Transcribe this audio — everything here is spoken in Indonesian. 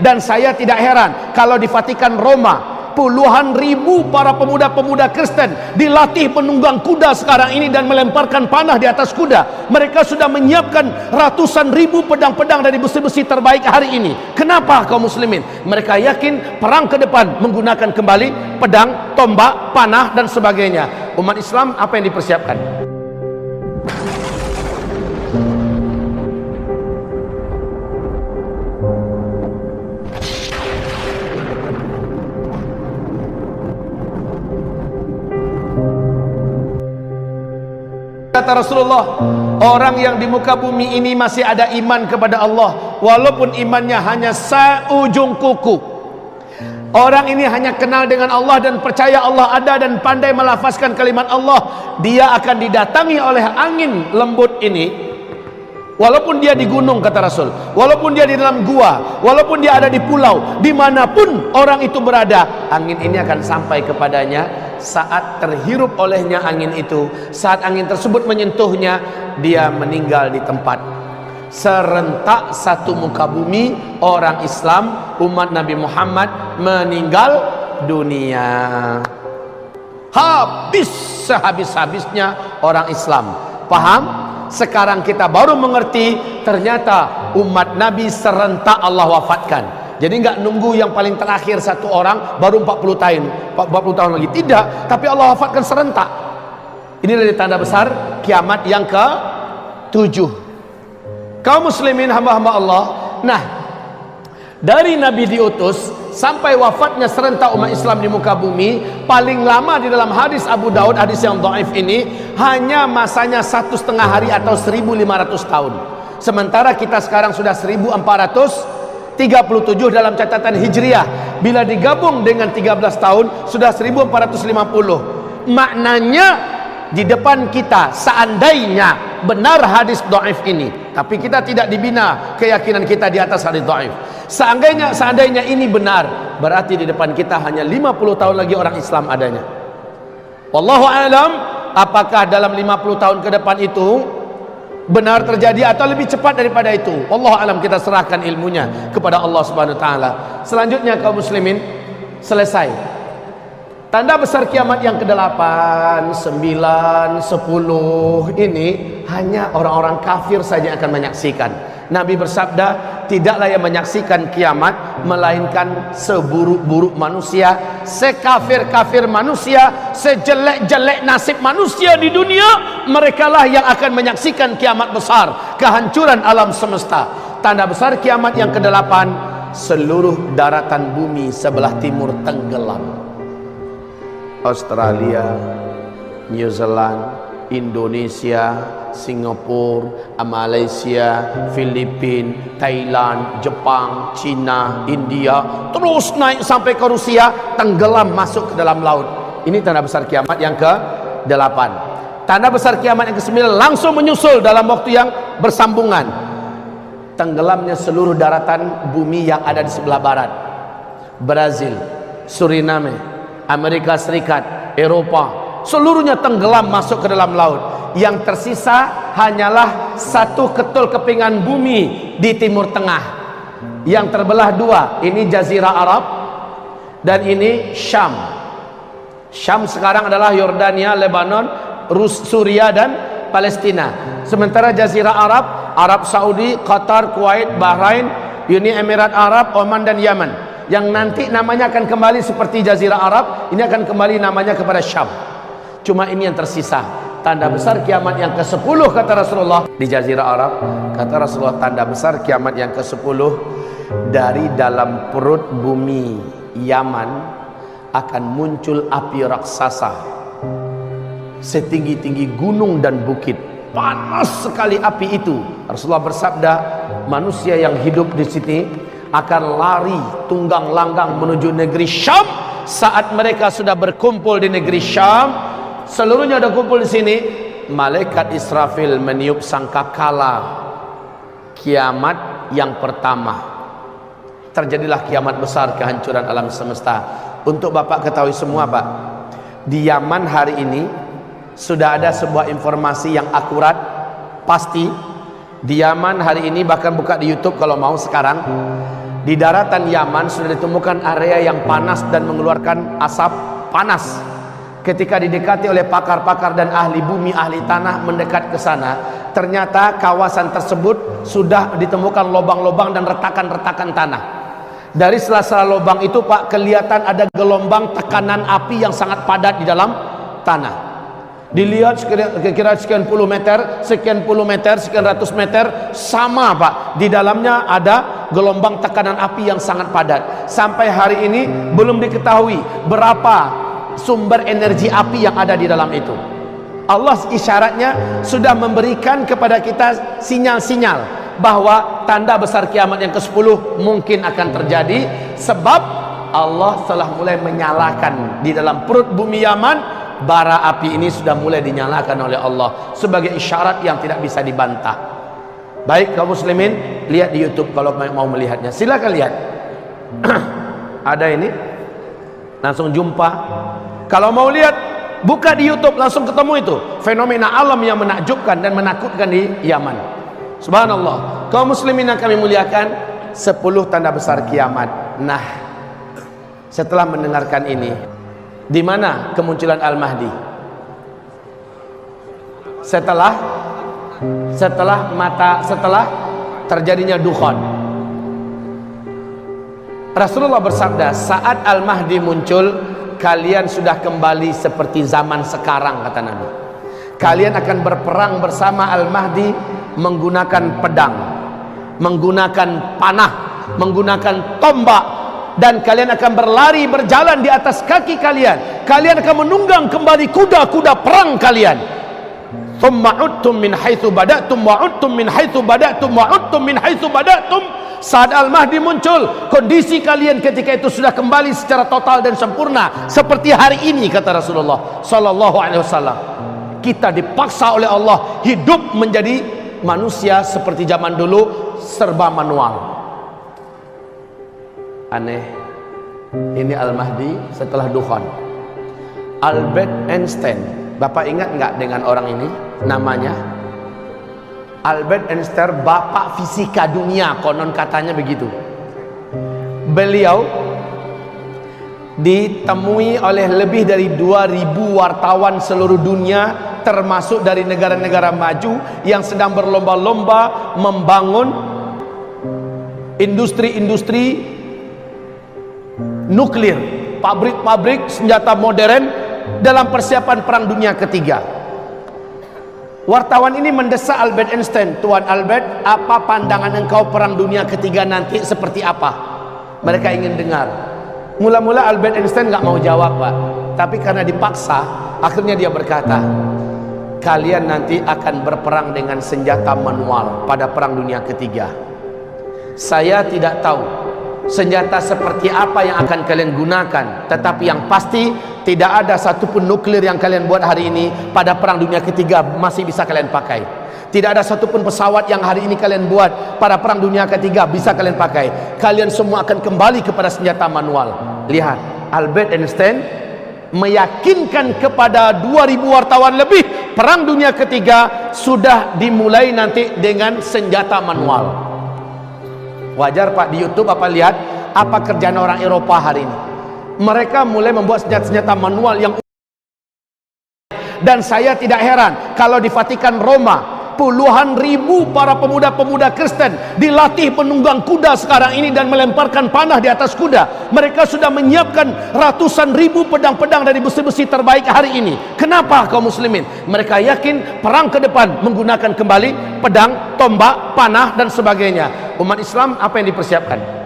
Dan saya tidak heran kalau di Vatikan Roma puluhan ribu para pemuda-pemuda Kristen dilatih menunggang kuda sekarang ini dan melemparkan panah di atas kuda. Mereka sudah menyiapkan ratusan ribu pedang-pedang dari besi-besi terbaik hari ini. Kenapa kaum muslimin? Mereka yakin perang ke depan menggunakan kembali pedang, tombak, panah dan sebagainya. Umat Islam apa yang dipersiapkan? Kata Rasulullah, orang yang di muka bumi ini masih ada iman kepada Allah, walaupun imannya hanya seujung kuku. Orang ini hanya kenal dengan Allah dan percaya Allah ada dan pandai melafazkan kalimat Allah, dia akan didatangi oleh angin lembut ini. Walaupun dia di gunung, kata Rasul, walaupun dia di dalam gua, walaupun dia ada di pulau, dimanapun orang itu berada, angin ini akan sampai kepadanya. Saat terhirup olehnya angin itu, saat angin tersebut menyentuhnya, dia meninggal di tempat. Serentak satu muka bumi, orang Islam, umat Nabi Muhammad meninggal dunia. Habis sehabis-habisnya orang Islam. Paham? Sekarang kita baru mengerti ternyata umat Nabi serentak Allah wafatkan. Jadi enggak nunggu yang paling terakhir satu orang baru 40 tahun lagi. Tidak, tapi Allah wafatkan serentak. Ini dari tanda besar kiamat yang ke-7. Kaum muslimin hamba-hamba Allah. Nah, dari Nabi diutus sampai wafatnya serentak umat Islam di muka bumi, paling lama di dalam hadis Abu Daud, hadis yang dhaif ini, hanya masanya 1,5 hari atau 1.500 tahun. Sementara kita sekarang sudah 1.437 dalam catatan Hijriah. Bila digabung dengan 13 tahun sudah 1.450. Maknanya di depan kita, seandainya benar hadis dhaif ini, tapi kita tidak dibina keyakinan kita di atas hadis dhaif. Seandainya ini benar, berarti di depan kita hanya 50 tahun lagi orang Islam adanya. Wallahu alam, apakah dalam 50 tahun ke depan itu benar terjadi atau lebih cepat daripada itu? Wallahu alam, kita serahkan ilmunya kepada Allah Subhanahu wa taala. Selanjutnya kaum muslimin, selesai. Tanda besar kiamat yang ke-8, 9, 10 ini hanya orang-orang kafir saja yang akan menyaksikan. Nabi bersabda, tidaklah yang menyaksikan kiamat melainkan seburuk-buruk manusia, sekafir-kafir manusia, sejelek-jelek nasib manusia di dunia, merekalah yang akan menyaksikan kiamat besar, kehancuran alam semesta. Tanda besar kiamat yang ke-8, seluruh daratan bumi sebelah timur tenggelam. Australia, New Zealand, Indonesia, Singapura, Malaysia, Filipina, Thailand, Jepang, China, India, terus naik sampai ke Rusia, tenggelam masuk ke dalam laut. Ini tanda besar kiamat yang ke-8. Tanda besar kiamat yang ke-9 langsung menyusul dalam waktu yang bersambungan. Tenggelamnya seluruh daratan bumi yang ada di sebelah barat. Brazil, Suriname, Amerika Serikat, Eropa, seluruhnya tenggelam masuk ke dalam laut. Yang tersisa hanyalah satu ketul kepingan bumi di timur tengah yang terbelah dua. Ini Jazirah Arab dan ini Syam. Syam sekarang adalah Yordania, Lebanon, Suriah dan Palestina. Sementara Jazirah Arab, Arab Saudi, Qatar, Kuwait, Bahrain, Uni Emirat Arab, Oman dan Yaman. Yang nanti namanya akan kembali seperti Jazirah Arab, ini akan kembali namanya kepada Syam. Cuma ini yang tersisa. Tanda besar kiamat yang ke-10 kata Rasulullah di Jazirah Arab, kata Rasulullah, tanda besar kiamat yang ke-10, dari dalam perut bumi Yaman akan muncul api raksasa setinggi-tinggi gunung dan bukit. Panas sekali api itu. Rasulullah bersabda, manusia yang hidup di sini akan lari tunggang langgang menuju negeri Syam. Saat mereka sudah berkumpul di negeri Syam, seluruhnya sudah kumpul di sini, malaikat Israfil meniup sangkakala kiamat yang pertama. Terjadilah kiamat besar, kehancuran alam semesta. Untuk Bapak ketahui semua, Pak, di Yaman hari ini sudah ada sebuah informasi yang akurat, pasti. Di Yaman hari ini, bahkan buka di YouTube kalau mau sekarang, Di daratan Yaman sudah ditemukan area yang panas dan mengeluarkan asap panas. Ketika didekati oleh pakar-pakar dan ahli bumi, ahli tanah mendekat ke sana, ternyata kawasan tersebut sudah ditemukan lubang-lubang dan retakan-retakan tanah. Dari sela-sela lubang itu Pak, kelihatan ada gelombang tekanan api yang sangat padat di dalam tanah. Dilihat kira-kira sekian puluh meter, sekian ratus meter, sama Pak, di dalamnya ada gelombang tekanan api yang sangat padat. Sampai hari ini belum diketahui berapa sumber energi api yang ada di dalam itu. Allah isyaratnya sudah memberikan kepada kita sinyal-sinyal bahwa tanda besar kiamat yang ke-10 mungkin akan terjadi, sebab Allah telah mulai menyalakan di dalam perut bumi Yaman. Bara api ini sudah mulai dinyalakan oleh Allah sebagai isyarat yang tidak bisa dibantah. Baik kaum muslimin, lihat di YouTube kalau mau melihatnya, silakan lihat. Ada ini, langsung jumpa. Kalau mau lihat, buka di YouTube, langsung ketemu itu fenomena alam yang menakjubkan dan menakutkan di Yaman. Subhanallah. Kaum muslimin yang kami muliakan, 10 tanda besar kiamat. Nah, setelah mendengarkan ini, di mana kemunculan Al-Mahdi? Setelah terjadinya dukhan. Rasulullah bersabda, saat Al-Mahdi muncul, kalian sudah kembali seperti zaman sekarang, kata Nabi. Kalian akan berperang bersama Al-Mahdi menggunakan pedang, menggunakan panah, menggunakan tombak, dan kalian akan berlari berjalan di atas kaki kalian. Kalian akan menunggang kembali kuda-kuda perang kalian. Thumma udtum min haitsu bada'tum wa udtum min haitsu bada'tum wa udtum min haitsu bada'tum. Saat Al-Mahdi muncul, kondisi kalian ketika itu sudah kembali secara total dan sempurna seperti hari ini, kata Rasulullah sallallahu alaihi wasallam. Kita dipaksa oleh Allah hidup menjadi manusia seperti zaman dulu, serba manual. Aneh. Ini Al-Mahdi setelah dukhan. Albert Einstein, Bapak ingat nggak dengan orang ini? Namanya Albert Einstein, bapak fisika dunia, konon katanya begitu. Beliau ditemui oleh lebih dari 2000 wartawan seluruh dunia, termasuk dari negara-negara maju yang sedang berlomba-lomba membangun industri-industri nuklir, pabrik-pabrik senjata modern dalam persiapan perang dunia ketiga. Wartawan ini mendesak Albert Einstein, Tuan Albert, apa pandangan engkau perang dunia ketiga nanti seperti apa? Mereka ingin dengar. Mula-mula Albert Einstein nggak mau jawab Pak, tapi karena dipaksa, akhirnya dia berkata, kalian nanti akan berperang dengan senjata manual pada perang dunia ketiga. Saya tidak tahu senjata seperti apa yang akan kalian gunakan, tetapi yang pasti tidak ada satupun nuklir yang kalian buat hari ini pada perang dunia ketiga masih bisa kalian pakai. Tidak ada satupun pesawat yang hari ini kalian buat pada perang dunia ketiga bisa kalian pakai. Kalian semua akan kembali kepada senjata manual. Lihat, Albert Einstein meyakinkan kepada 2000 wartawan lebih, perang dunia ketiga sudah dimulai nanti dengan senjata manual. Wajar Pak, di YouTube apa lihat apa kerjaan orang Eropa hari ini. Mereka mulai membuat senjata-senjata manual yang, dan saya tidak heran kalau di Vatikan Roma puluhan ribu para pemuda-pemuda Kristen dilatih menunggang kuda sekarang ini dan melemparkan panah di atas kuda. Mereka sudah menyiapkan ratusan ribu pedang-pedang dari besi-besi terbaik hari ini. Kenapa kaum muslimin? Mereka yakin perang ke depan menggunakan kembali pedang, tombak, panah dan sebagainya. Umat Islam apa yang dipersiapkan?